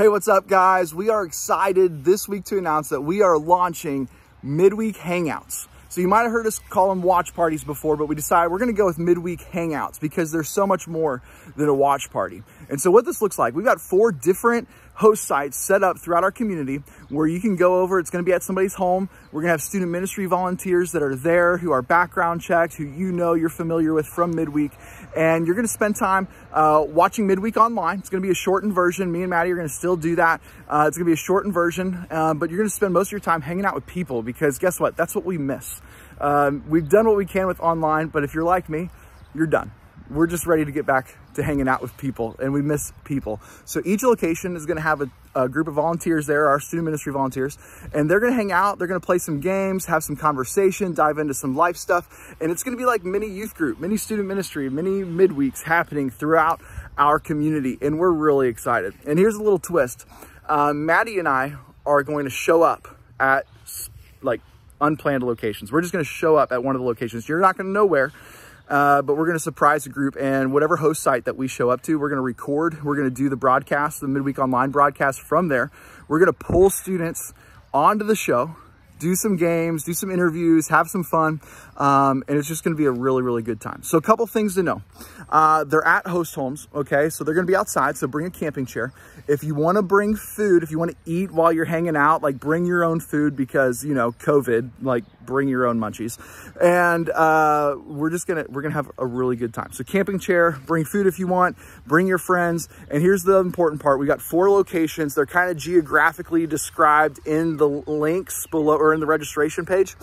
Hey, what's up, guys? We are excited this week to announce that we are launching MidWeek Hangouts. So you might have heard us call them watch parties before, but we decided we're going to go with MidWeek Hangouts because there's so much more than a watch party. And so what this looks like, we've got 4 different host sites set up throughout our community where you can go over. It's going to be at somebody's home. We're going to have student ministry volunteers that are there who are background checked, who you're familiar with from MidWeek. And you're going to spend time watching MidWeek online. It's going to be a shortened version. Me and Maddie are going to still do that. It's going to be a shortened version, but you're going to spend most of your time hanging out with people because guess what? That's what we miss. We've done what we can with online, but if you're like me, you're done. We're just ready to get back to hanging out with people, and we miss people. So each location is going to have a group of volunteers there, our student ministry volunteers, and they're going to hang out. They're going to play some games, have some conversation, dive into some life stuff, and it's going to be like mini youth group, mini student ministry, mini midweeks happening throughout our community, and we're really excited. And here's a little twist. Maddie and I are going to show up at like unplanned locations. We're just going to show up at one of the locations. You're not going to know where. But we're going to surprise the group, and whatever host site that we show up to, we're going to record. We're going to do the broadcast, the MidWeek Online broadcast from there. We're going to pull students onto the show, do some games, do some interviews, have some fun, and it's just going to be a really, really good time. So a couple things to know. They're at host homes, okay? So they're going to be outside, so bring a camping chair. If you want to bring food, if you want to eat while you're hanging out, like bring your own food because, you know, COVID, like bring your own munchies. And we're going to have a really good time. So camping chair, bring food if you want, bring your friends. And here's the important part. We got 4 locations. They're kind of geographically described in the links below or in the registration page.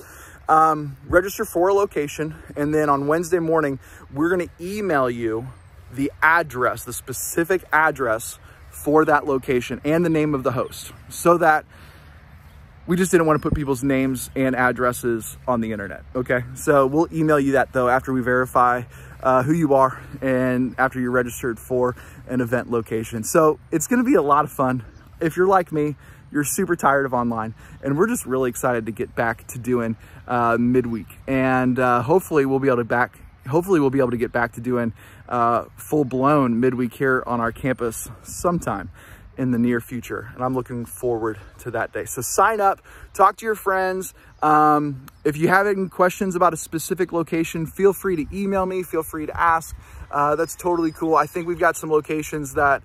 Register for a location, and then on Wednesday morning, we're going to email you the address, the specific address for that location and the name of the host, so that we just didn't want to put people's names and addresses on the internet. Okay. So we'll email you that though, after we verify who you are and after you're registered for an event location. So it's going to be a lot of fun. If you're like me, you're super tired of online, and we're just really excited to get back to doing midweek. And hopefully we'll be able to get back to doing full-blown midweek here on our campus sometime in the near future. And I'm looking forward to that day. So sign up, talk to your friends. If you have any questions about a specific location, feel free to email me, feel free to ask. That's totally cool. I think we've got some locations that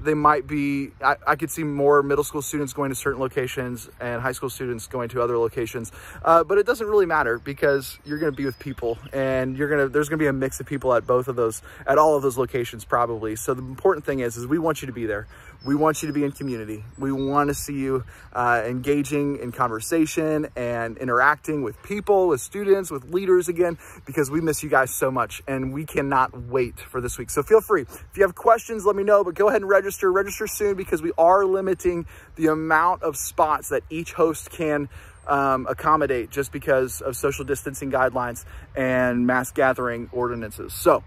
they might be, I could see more middle school students going to certain locations and high school students going to other locations. But it doesn't really matter because you're going to be with people, and there's going to be a mix of people at all of those locations probably. So the important thing is we want you to be there. We want you to be in community. We want to see you engaging in conversation and interacting with people, with students, with leaders again, because we miss you guys so much, and we cannot wait for this week. So feel free. If you have questions, let me know, but go ahead and register soon, because we are limiting the amount of spots that each host can accommodate just because of social distancing guidelines and mass gathering ordinances. So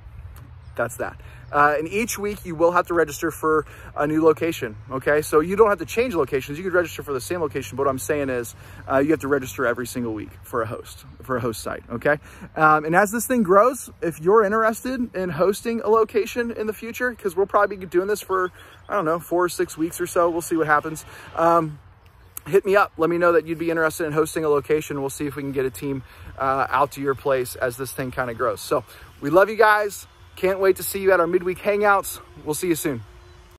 that's that. And each week you will have to register for a new location. Okay. So you don't have to change locations. You could register for the same location. But what I'm saying is you have to register every single week for a host site. Okay. And as this thing grows, if you're interested in hosting a location in the future, because we'll probably be doing this for, I don't know, 4 or 6 weeks or so. We'll see what happens. Hit me up. Let me know that you'd be interested in hosting a location. We'll see if we can get a team out to your place as this thing kind of grows. So we love you guys. Can't wait to see you at our midweek hangouts. We'll see you soon.